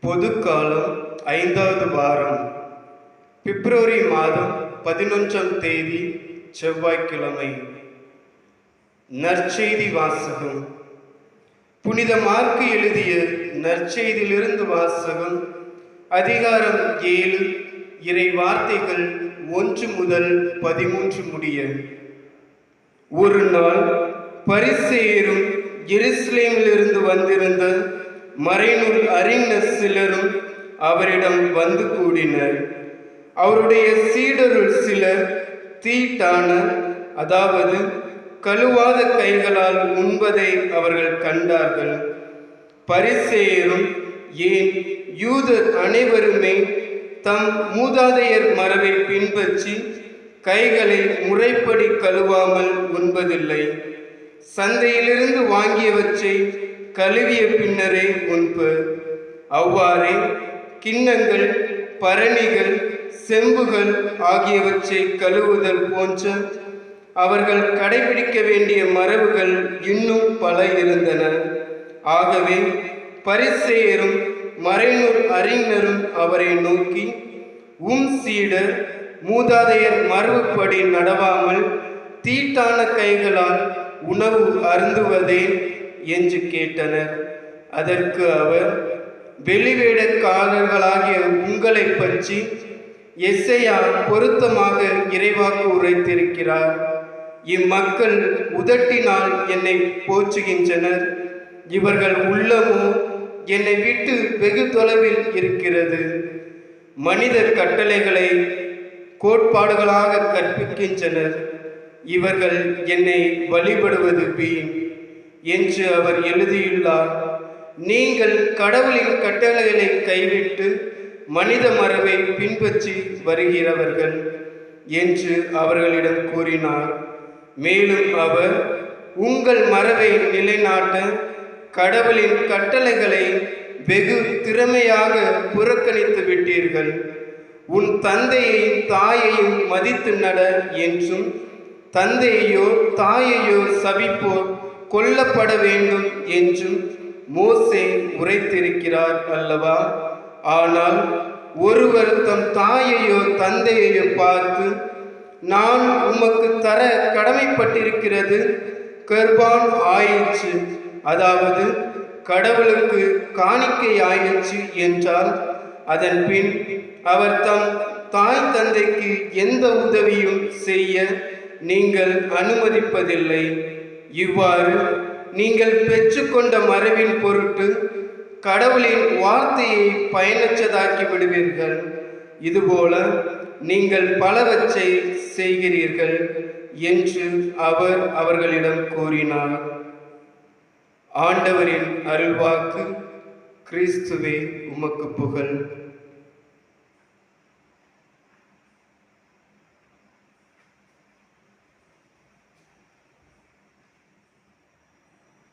பொதுக்காலம் 5வது வாரம் பிப்ரவரி மாதம் 11ஆம் தேதி செவ்வாய்க்கிழமை. நற்செய்தி வாசகம். புனித மார்க்கு எழுதிய நற்செய்தியிலிருந்து வாசகம். அதிகாரம் 7, இறை வார்த்தைகள் 1 முதல் 13 முடிய. ஒரு நாள் பரிசேயரும் எருசலேமிலிருந்து வந்திருந்த மறைநூல் அறிஞர் சிலரும் அவரிடம் வந்து கூடினர். அவருடைய சீடருள் சிலர் தீட்டான, அதாவது கழுவாத கைகளால் உண்பதை அவர்கள் கண்டார்கள். பரிசேயரும் ஏன் யூதர் அனைவருமே தம் மூதாதையர் மரபை பின்பற்றி கைகளை முறைப்படி கழுவாமல் உண்பதில்லை. சந்தையிலிருந்து வாங்கியவற்றை கழுவிய பின்னரே உண்பர். அவ்வாறே கிண்ணங்கள், பரணிகள், செம்புகள் ஆகியவற்றை கழுவுதல் போன்ற அவர்கள் கடைபிடிக்க வேண்டிய மரபுகள் இன்னும் பல இருந்தன. ஆகவே பரிசேயரும் மறைநூல் அறிஞரும் அவரை நோக்கி, சீடர் மூதாதையர் மரபுப்படி நடவாமல் தீட்டான கைகளால் உணவு அருந்துவதே என்று கேட்டனர். அதற்கு அவர், வெளிவேடக்காரர்களாகிய உங்களை பற்றி எசையா பொருத்தமாக இறைவாக்கு உரைத்திருக்கிறார். இம்மக்கள் உதட்டினால் என்னை போற்றுகின்றனர், இவர்கள் உள்ளமோ என்னை விட்டு வெகு தொலைவில் இருக்கிறது. மனிதர் கட்டளைகளை கோட்பாடுகளாக கற்பிக்கின்றனர், இவர்கள் என்னை வழிபடுவது வீண் என்று அவர் எழுதியுள்ளார். நீங்கள் கடவுளின் கட்டளைகளை கைவிட்டு மனித மரபை பின்பற்றி வருகிறவர்கள் என்று அவர்களிடம் கூறினார். மேலும் அவர், உங்கள் மரபை நிலைநாட்ட கடவுளின் கட்டளைகளை வெகு திறமையாக புறக்கணித்து விட்டீர்கள். உன் தந்தையையும் தாயையும் மதித்து நட என்றும், தந்தையையோ தாயையோ சபிப்போர் கொல்லப்பட வேண்டும் என்றும் மோசே உரைத்திருக்கிறார் அல்லவா? ஆனால் ஒருவர் தம் தாயையோ தந்தையையோ பார்த்து, நான் உமக்கு தர கடமைப்பட்டிருக்கிறது கர்பான் ஆயிற்று, அதாவது கடவுளுக்கு காணிக்கை ஆயிற்று என்றால், அதன் பின் அவர் தம் தாய் தந்தைக்கு எந்த உதவியும் செய்ய நீங்கள் அனுமதிப்பதில்லை. இவ்வாறு நீங்கள் பெற்றுக்கொண்ட மரபின் பொருட்டு கடவுளின் வார்த்தையை பயனற்றதாக்கி விடுவீர்கள். இதுபோல நீங்கள் பலவற்றை செய்கிறீர்கள் என்று அவர் அவர்களிடம் கூறினார். ஆண்டவரின் அருள்வாக்கு. கிறிஸ்துவே உமக்கு புகழ்.